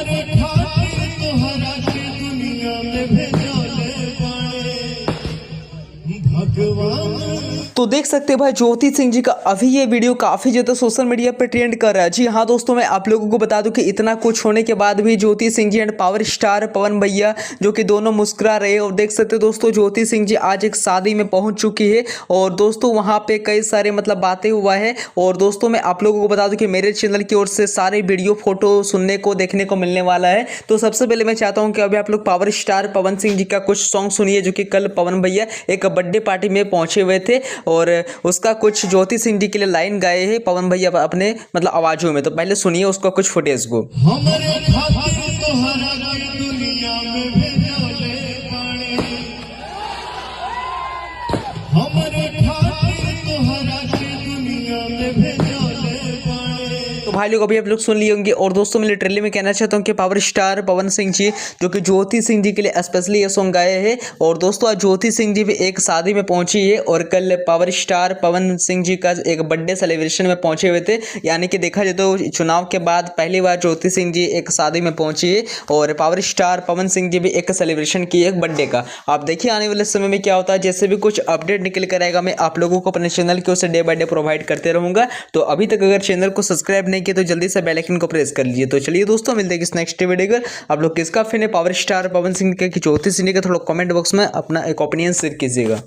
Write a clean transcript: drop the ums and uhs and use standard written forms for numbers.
हमारे खातिर तोहरा के दुनिया में भेजले बाड़े भगवान। तो देख सकते हैं भाई ज्योति सिंह जी का अभी ये वीडियो काफ़ी ज़्यादा सोशल मीडिया पर ट्रेंड कर रहा है। जी हाँ दोस्तों, मैं आप लोगों को बता दूं कि इतना कुछ होने के बाद भी Jyoti Singh ji and power star पवन भैया जो कि दोनों मुस्कुरा रहे हैं। और देख सकते हैं दोस्तों, ज्योति सिंह जी आज एक शादी में पहुंच चुकी है और दोस्तों वहाँ पे कई सारे मतलब बातें हुआ है। और दोस्तों मैं आप लोगों को बता दूँ कि मेरे चैनल की ओर से सारे वीडियो फोटो सुनने को देखने को मिलने वाला है। तो सबसे पहले मैं चाहता हूँ कि अभी आप लोग पावर स्टार पवन सिंह जी का कुछ सॉन्ग सुनिए जो कि कल पवन भैया एक बर्थडे पार्टी में पहुंचे हुए थे और उसका कुछ ज्योति सिंह जी के लिए लाइन गाए हैं पवन भैया अपने मतलब आवाजों में। तो पहले सुनिए उसका कुछ फुटेज को। हमारे खातिर तोहरा के दुनिया में भेजले बाड़े हमारे खातिर तोहरा के दुनिया में भेजले बाड़े। तो भाई लोग अभी आप लोग सुन लिए होंगे। और दोस्तों मैं लिटरली में कहना चाहता हूँ कि पावर स्टार पवन सिंह जी जो कि ज्योति सिंह जी के लिए स्पेशली ये सॉन्ग गाए हैं। और दोस्तों आज ज्योति सिंह जी भी एक शादी में पहुंची है और कल पावर स्टार पवन सिंह जी का एक बर्थडे सेलिब्रेशन में पहुंचे हुए थे। यानी कि देखा जाए तो चुनाव के बाद पहली बार ज्योति सिंह जी एक शादी में पहुंची है और पावर स्टार पवन सिंह जी भी एक सेलिब्रेशन किए एक बर्थडे का। आप देखिए आने वाले समय में क्या होता है। जैसे भी कुछ अपडेट निकल कर आएगा मैं आप लोगों को अपने चैनल की ओर से डे बाय डे प्रोवाइड करते रहूंगा। तो अभी तक अगर चैनल को सब्सक्राइब नहीं किया तो जल्दी से बेल आइकन को प्रेस कर लीजिए। तो चलिए दोस्तों मिलते हैं किस नेक्स्ट वीडियो पर। आप लोग किसका फैन है, पावर स्टार पवन सिंह के कि ज्योति सिंह के, थोड़ा कमेंट बॉक्स में अपना एक ओपिनियन शेयर कीजिएगा।